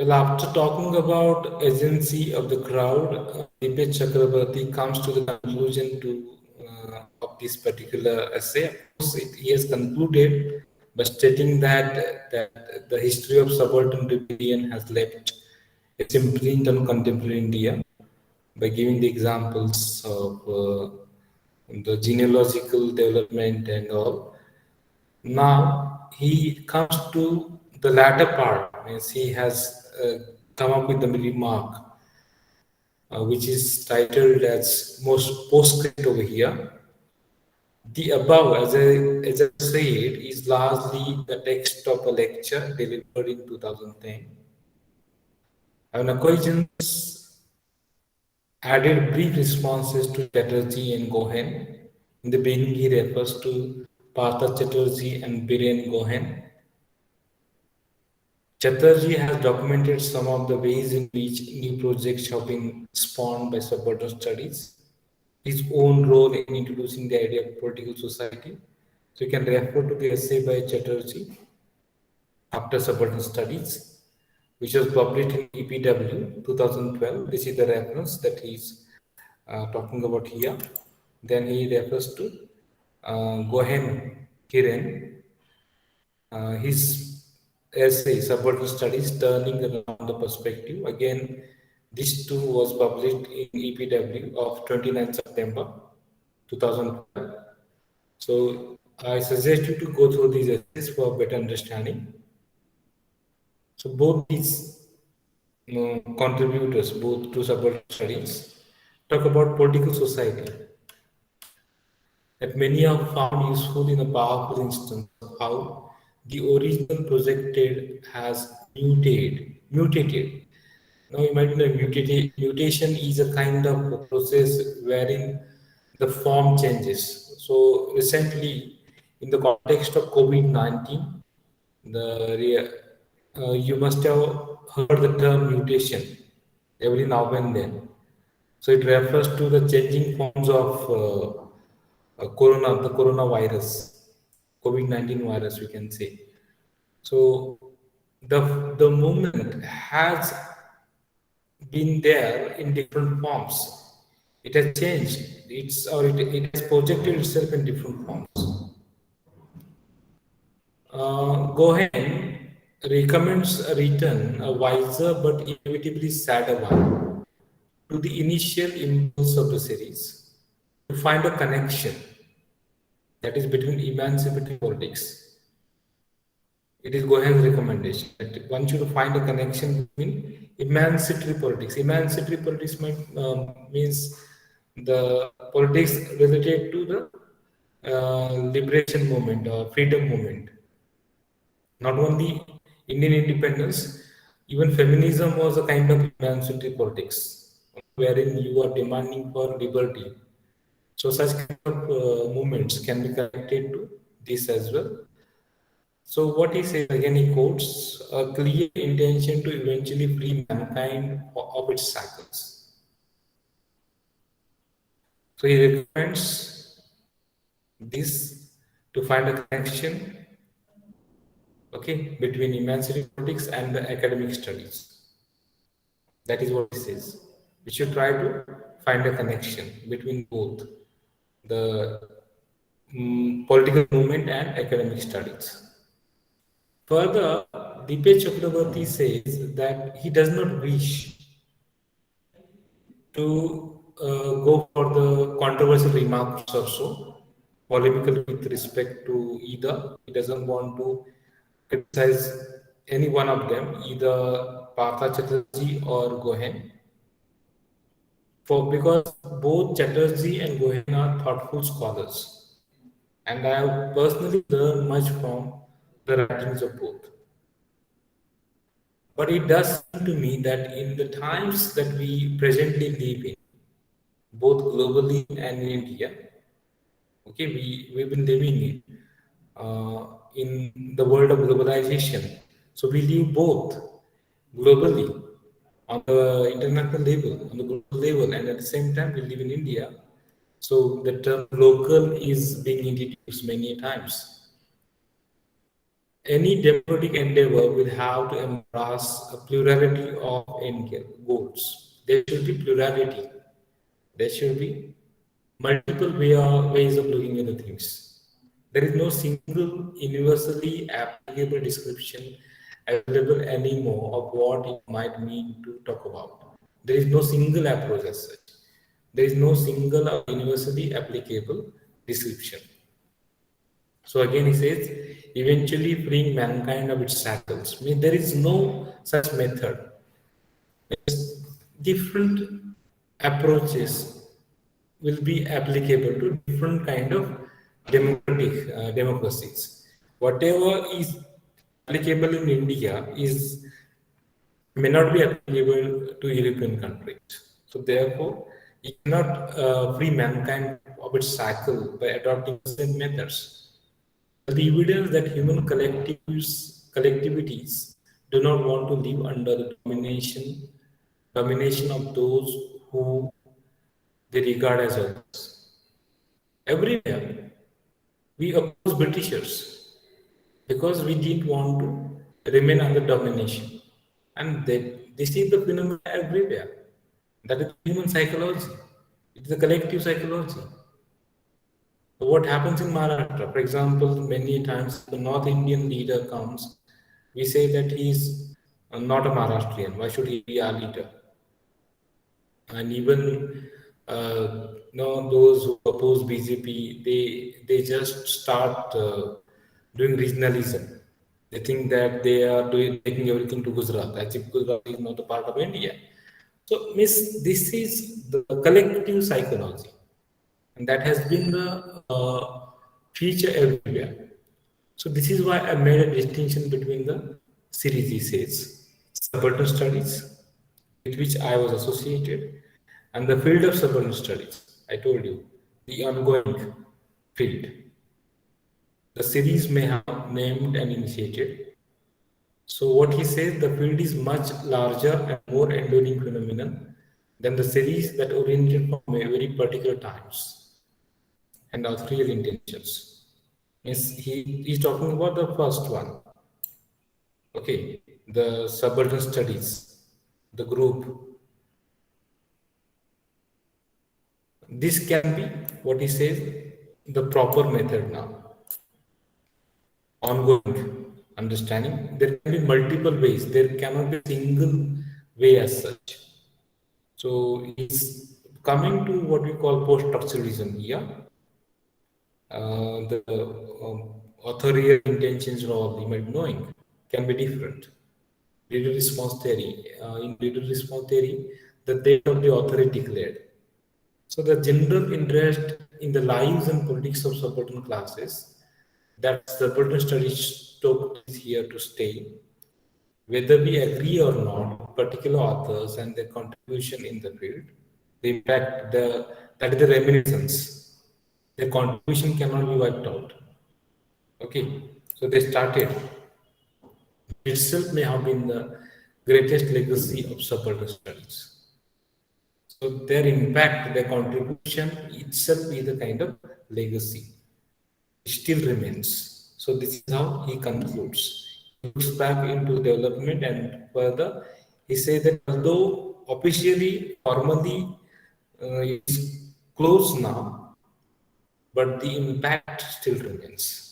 Well, after talking about agency of the crowd, Dipesh Chakrabarti comes to the conclusion of this particular essay. Of course, he has concluded by stating that the history of subaltern rebellion has left its imprint on contemporary India by giving the examples of the genealogical development and all. Now he comes to the latter part, means he has come up with the remark, which is titled as most postscript over here. The above, as I said, is largely the text of a lecture delivered in 2010. On occasions, added brief responses to Chatterjee and Gohen. In the beginning, he refers to Partha Chatterjee and Biren Gohen. Chatterjee has documented some of the ways in which new projects have been spawned by subaltern studies, his own role in introducing the idea of political society. So you can refer to the essay by Chatterjee after subaltern studies, which was published in EPW 2012. This is the reference that he's talking about here. Then he refers to Gohen Kiren, his essay, Subaltern Studies, Turning Around the Perspective. Again, this too was published in EPW of 29 September 2012. So I suggest you to go through these essays for better understanding. So both these contributors, both to subaltern studies, talk about political society that many have found useful in a powerful instance of how the original projected has mutated. Now imagine a mutation is a kind of a process wherein the form changes. So recently, in the context of COVID-19, you must have heard the term mutation every now and then. So it refers to the changing forms of the coronavirus, COVID-19 virus, we can say. So the movement has been there in different forms. It has changed. It has projected itself in different forms. Gohen recommends a return, a wiser but inevitably sadder one, to the initial impulse of the series, to find a connection that is between emancipatory politics. It is Gohen's recommendation that one should find a connection between emancipatory politics. Emancipatory politics means the politics related to the liberation movement or freedom movement. Not only Indian independence, even feminism was a kind of emancipatory politics, wherein you are demanding for liberty. So such kind of movements can be connected to this as well. So what he says again, he quotes a clear intention to eventually free mankind of its cycles. So he recommends this to find a connection, okay, between emancipatory politics and the academic studies. That is what he says. We should try to find a connection between both the political movement and academic studies. Further, Dipesh Chakrabarti says that he does not wish to go for the controversial remarks or so, polemical with respect to either. He doesn't want to criticize any one of them, either Partha Chatterjee or Gohen. Because both Chatterjee and Gohen are thoughtful scholars, and I have personally learned much from the writings of both. But it does seem to me that in the times that we presently live in, both globally and in India, okay, we've been living in the world of globalization. So we live both globally on the international level, on the global level, and at the same time we live in India. So the term local is being introduced many times. Any democratic endeavor will have to embrace a plurality of end goals. There should be plurality. There should be multiple ways of looking at the things. There is no single universally applicable description available anymore of what it might mean to talk about. There is no single approach as such. There is no single or universally applicable description. So again, he says, eventually freeing mankind of its shackles. I mean, there is no such method. Different approaches will be applicable to different kind of democracies. Whatever is applicable in India is may not be applicable to European countries. So therefore, you cannot free mankind of its cycle by adopting the same methods. The evidence that human collectivities do not want to live under the domination of those who they regard as others. Everywhere, we oppose Britishers because we didn't want to remain under domination. And this is the phenomenon everywhere. That is human psychology. It is a collective psychology. So what happens in Maharashtra? For example, many times the North Indian leader comes, we say that he is not a Maharashtrian. Why should he be our leader? And even those who oppose BJP, they just start doing regionalism. They think that they are taking everything to Gujarat, as if Gujarat is not a part of India. So, miss, this is the collective psychology, and that has been the feature everywhere. So, this is why I made a distinction between the series he says, subaltern studies, with which I was associated, and the field of subaltern studies. I told you, the ongoing field. The series may have named and initiated. So what he says, the field is much larger and more enduring phenomenon than the series that oriented from a very particular times and authorial intentions. Means he is talking about the first one. Okay, the subaltern studies, the group. This can be what he says the proper method now. Ongoing understanding. There can be multiple ways. There cannot be a single way as such. So it's coming to what we call post-structuralism here. The authorial intentions and all you might be knowing can be different. Leader response theory. In leader response theory, the date of the author is declared. So the general interest in the lives and politics of subaltern classes, that subaltern studies took is here to stay. Whether we agree or not, particular authors and their contribution in the field, the impact, that is the reminiscence. Their contribution cannot be wiped out. Okay, so they started. Itself may have been the greatest legacy of subaltern studies. So their impact, their contribution itself is a kind of legacy. It still remains. So this is how he concludes. He looks back into development and further he says that although officially, formally it's closed now, but the impact still remains.